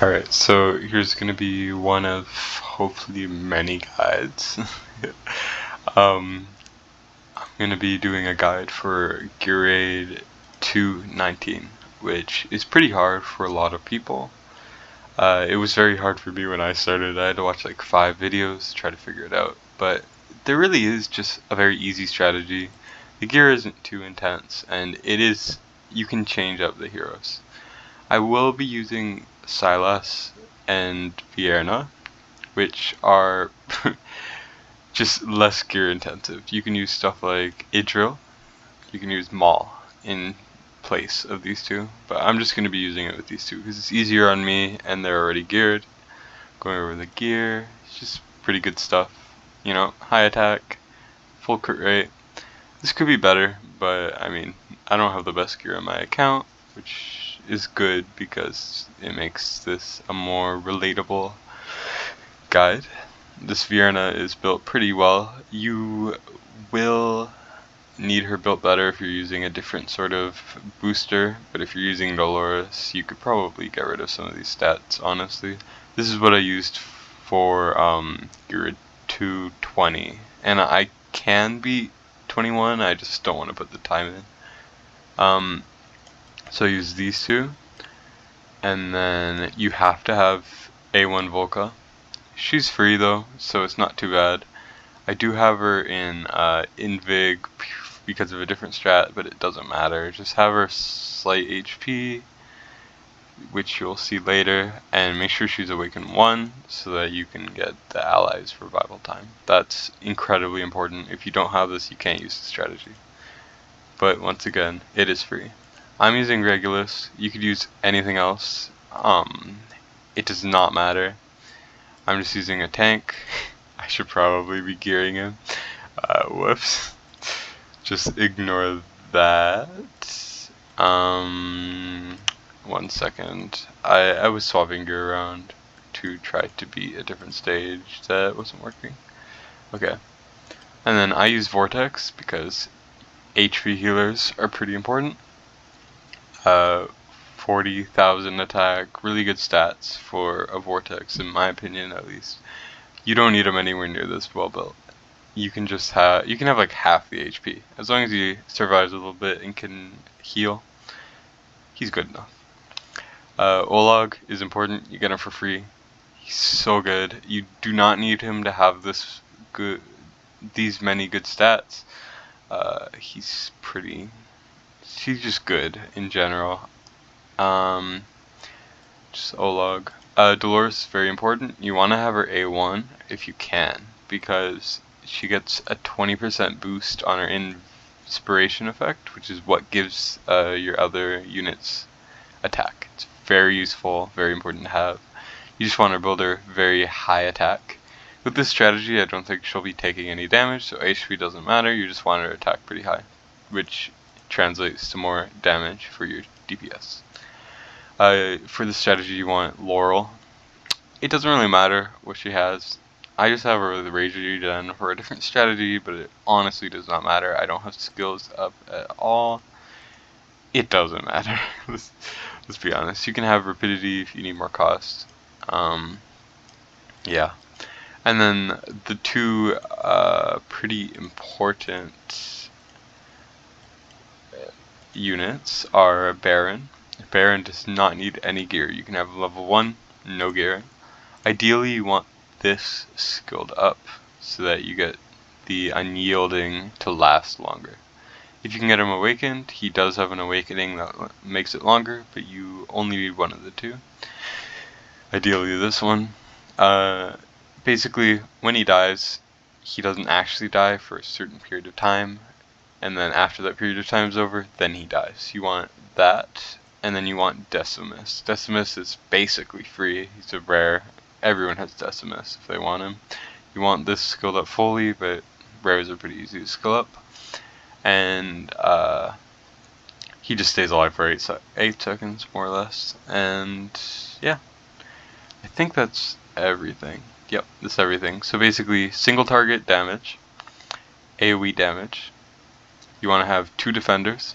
Alright, so here's going to be one of hopefully many guides. I'm going to be doing a guide for grade 219, which is pretty hard for a lot of people. It was very hard for me when I started. I had to watch like 5 videos to try to figure it out, but there really is just a very easy strategy. The gear isn't too intense, and you can change up the heroes. I will be using Silas and Vierna, which are just less gear intensive. You can use stuff like Idril, you can use Maul in place of these two, but I'm just going to be using it with these two because it's easier on me and they're already geared. Going over the gear, it's just pretty good stuff. You know, high attack, full crit rate. This could be better, but I mean, I don't have the best gear on my account, which is good because it makes this a more relatable guide. This Vierna is built pretty well. You will need her built better if you're using a different sort of booster, but if you're using Dolores, you could probably get rid of some of these stats, honestly. This is what I used for Gear 220, and I can beat 21, I just don't want to put the time in. So I use these two, and then you have to have A1 Volca. She's free though, so it's not too bad. I do have her in Invig because of a different strat, but it doesn't matter. Just have her slight HP, which you'll see later, and make sure she's Awakened 1 so that you can get the allies revival time. That's incredibly important. If you don't have this, you can't use the strategy. But once again, it is free. I'm using Regulus. You could use anything else. It does not matter. I'm just using a tank. I should probably be gearing him. Whoops. Just ignore that. 1 second. I was swapping gear around to try to beat a different stage that wasn't working. Okay. And then I use Vortex because HP healers are pretty important. 40,000 attack, really good stats for a Vortex, in my opinion at least. You don't need them anywhere near this well built. You can have like half the HP. As long as he survives a little bit and can heal, he's good enough. Olag is important. You get him for free. He's so good. You do not need him to have these many good stats. He's just good in general. Just Olag. Dolores is very important. You want to have her A1 if you can, because she gets a 20% boost on her inspiration effect, which is what gives your other units attack. It's very useful, very important to have. You just want to build her very high attack. With this strategy, I don't think she'll be taking any damage, so HP doesn't matter. You just want her to attack pretty high, which translates to more damage for your DPS. For this strategy, you want Laurel. It doesn't really matter what she has. I just have her with Rage Regen for a different strategy, but it honestly does not matter. I don't have skills up at all. It doesn't matter. Let's be honest. You can have Rapidity if you need more cost. Yeah. And then the two pretty important units are Baron. Baron does not need any gear. You can have level 1, no gear. Ideally, you want this skilled up so that you get the Unyielding to last longer. If you can get him awakened, he does have an awakening that makes it longer, but you only need one of the two. Ideally this one. Basically, when he dies, he doesn't actually die for a certain period of time, and then after that period of time is over, then he dies. You want that, and then you want Decimus. Decimus is basically free. He's a rare. Everyone has Decimus if they want him. You want this skilled up fully, but rares are pretty easy to skill up. And he just stays alive for 8 seconds, more or less. And yeah, I think that's everything. Yep, that's everything. So basically, single target damage, AoE damage. You want to have 2 defenders.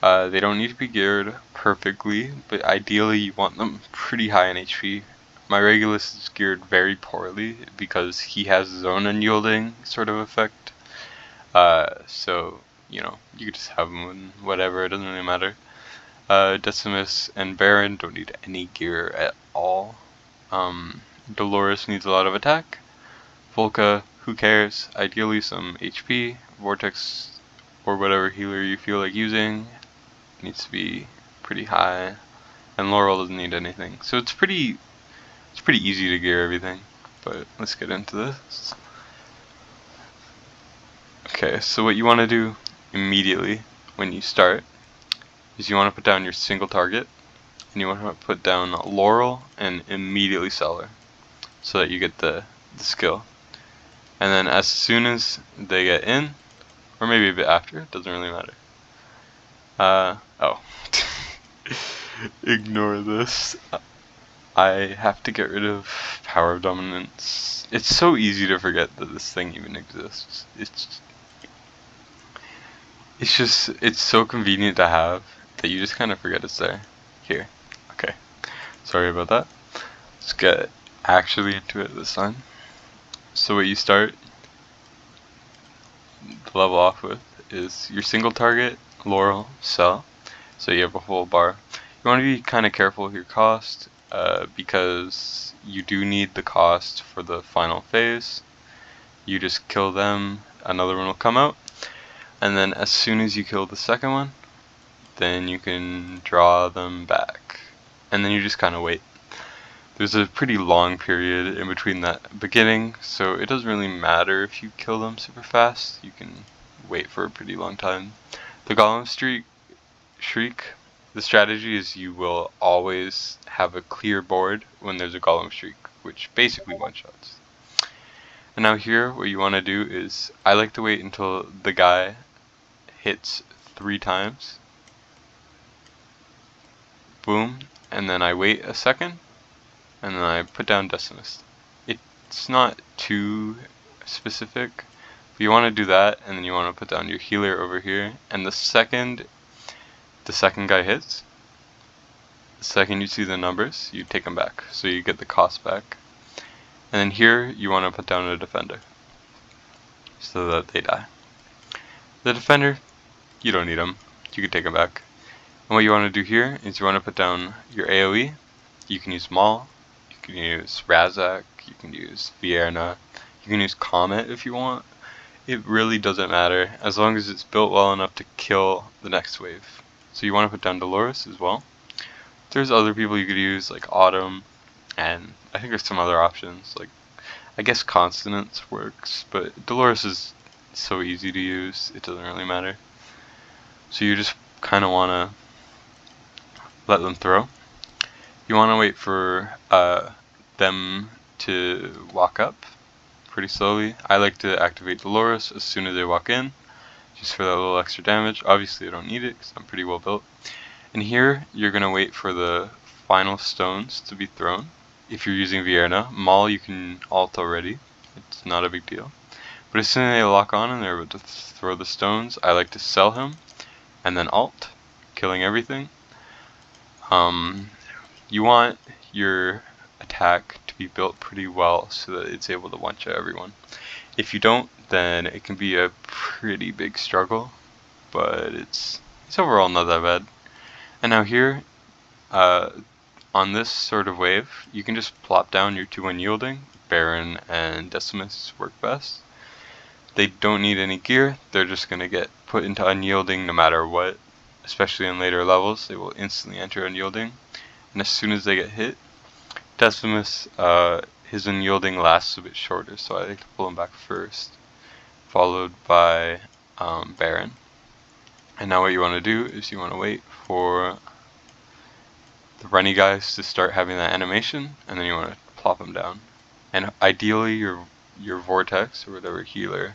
They don't need to be geared perfectly, but ideally you want them pretty high in HP. My Regulus is geared very poorly because he has his own unyielding sort of effect. So, you know, you could just have him in whatever, it doesn't really matter. Decimus and Baron don't need any gear at all. Dolores needs a lot of attack. Volca, who cares? Ideally some HP. Vortex or whatever healer you feel like using needs to be pretty high. And Laurel doesn't need anything. So it's pretty easy to gear everything. But let's get into this. Okay, so what you want to do immediately when you start is you want to put down your single target, and you want to put down Laurel and immediately sell her, so that you get the skill. And then as soon as they get in, or maybe a bit after, it doesn't really matter. Oh. Ignore this. I have to get rid of Power of Dominance. It's so easy to forget that this thing even exists. It's so convenient to have that you just kind of forget it's there. Here. Okay. Sorry about that. Let's get actually into it this time. So what you start the level off with is your single target, Laurel, sell. So you have a whole bar. You want to be kind of careful with your cost because you do need the cost for the final phase. You just kill them, another one will come out. And then as soon as you kill the second one, then you can draw them back. And then you just kind of wait. There's a pretty long period in between that beginning, so it doesn't really matter if you kill them super fast. You can wait for a pretty long time. The Golem Shriek, the strategy is you will always have a clear board when there's a Golem Shriek, which basically one-shots. And now here, what you want to do is, I like to wait until the guy hits 3 times. Boom. And then I wait a second. And then I put down Decimus. It's not too specific. But you want to do that, and then you want to put down your healer over here. And the second guy hits, the second you see the numbers, you take them back. So you get the cost back. And then here, you want to put down a defender. So that they die. The defender, you don't need them. You can take them back. And what you want to do here is you want to put down your AoE. You can use Maul. You can use Razak, you can use Vierna, you can use Comet if you want. It really doesn't matter as long as it's built well enough to kill the next wave. So you want to put down Dolores as well. There's other people you could use like Autumn, and I think there's some other options like I guess Consonance works, but Dolores is so easy to use it doesn't really matter. So you just kind of want to let them throw. You want to wait for them to walk up pretty slowly. I like to activate Dolores as soon as they walk in, just for that little extra damage. Obviously I don't need it because I'm pretty well built. And here you're going to wait for the final stones to be thrown. If you're using Vierna, Maul you can ult already, it's not a big deal. But as soon as they lock on and they're able to throw the stones, I like to sell him and then ult, killing everything. You want your attack to be built pretty well so that it's able to one-shot everyone. If you don't, then it can be a pretty big struggle, but it's overall not that bad. And now here, on this sort of wave, you can just plop down your 2 unyielding. Baron and Decimus work best. They don't need any gear, they're just going to get put into unyielding no matter what. Especially in later levels, they will instantly enter unyielding. And as soon as they get hit, Decimus, his unyielding lasts a bit shorter, so I like to pull him back first, followed by Baron. And now what you want to do is you want to wait for the runny guys to start having that animation, and then you want to plop them down. And ideally your Vortex, or whatever healer,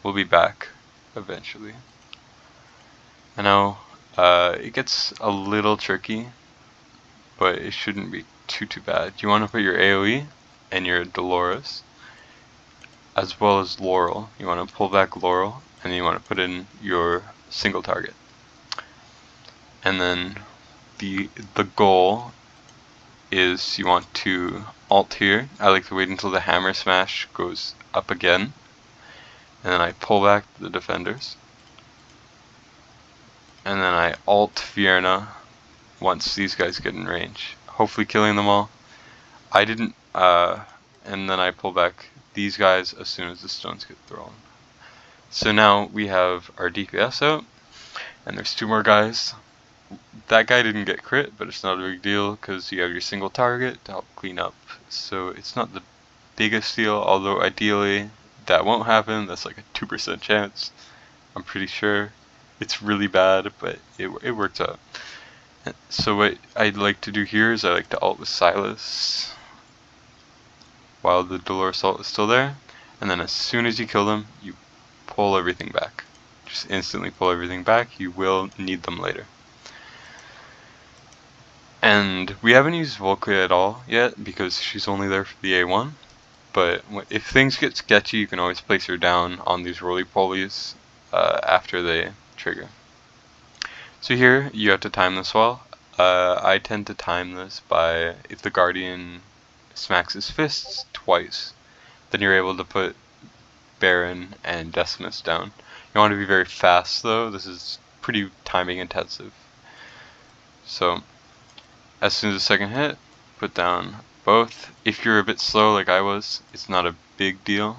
will be back eventually. And now it gets a little tricky, but it shouldn't be too bad. You want to put your AoE and your Dolores, as well as Laurel. You want to pull back Laurel, and then you want to put in your single target. And then the goal is you want to alt here. I like to wait until the hammer smash goes up again, and then I pull back the defenders, and then I alt Fierna once these guys get in range, hopefully killing them all. I didn't, and then I pull back these guys as soon as the stones get thrown. So now we have our DPS out, and there's 2 more guys. That guy didn't get crit, but it's not a big deal because you have your single target to help clean up. So it's not the biggest deal, although ideally that won't happen. That's like a 2% chance. I'm pretty sure. It's really bad, but it works out. So what I'd like to do here is I like to ult with Silas while the Dolores ult is still there, and then as soon as you kill them, you pull everything back. Just instantly pull everything back. You will need them later. And we haven't used Volca at all yet because she's only there for the A1. But if things get sketchy, you can always place her down on these roly-polies after they trigger. So here, you have to time this well. I tend to time this by, if the Guardian smacks his fists twice, then you're able to put Baron and Decimus down. You want to be very fast though. This is pretty timing intensive. So as soon as the second hit, put down both. If you're a bit slow like I was, it's not a big deal.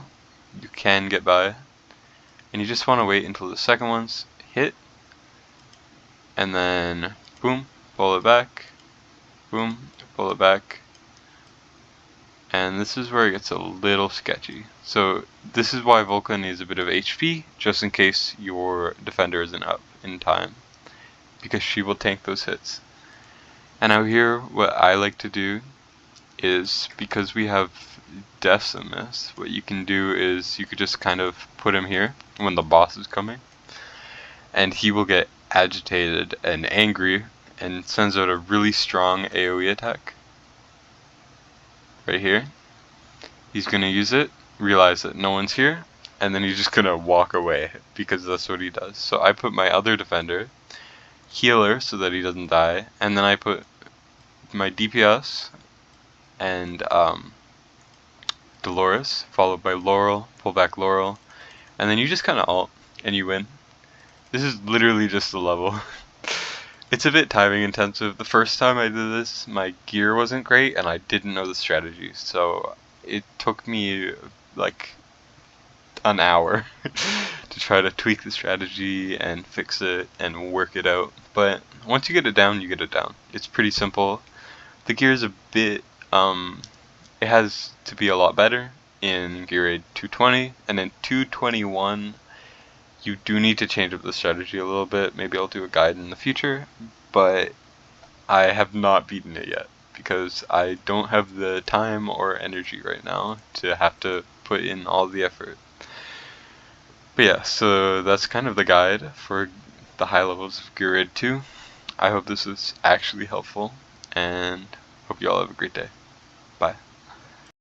You can get by. And you just want to wait until the second one's hit. And then, boom, pull it back. Boom, pull it back. And this is where it gets a little sketchy. So this is why Volca needs a bit of HP, just in case your defender isn't up in time. Because she will tank those hits. And out here, what I like to do is, because we have Decimus, what you can do is you could just kind of put him here when the boss is coming, and he will get agitated and angry and sends out a really strong AoE attack. Right here. He's going to use it, realize that no one's here, and then he's just going to walk away because that's what he does. So I put my other defender, healer, so that he doesn't die, and then I put my DPS and Dolores, followed by Laurel, pull back Laurel, and then you just kind of ult and you win. This is literally just the level. It's a bit timing intensive. The first time I did this, my gear wasn't great and I didn't know the strategy, so it took me like an hour to try to tweak the strategy and fix it and work it out. But once you get it down, you get it down. It's pretty simple. The gear is a bit, it has to be a lot better in gear raid 220, and in 221 you do need to change up the strategy a little bit. Maybe I'll do a guide in the future, but I have not beaten it yet because I don't have the time or energy right now to have to put in all the effort. But yeah, so that's kind of the guide for the high levels of Gear Raid 2. I hope this was actually helpful, and hope you all have a great day. Bye.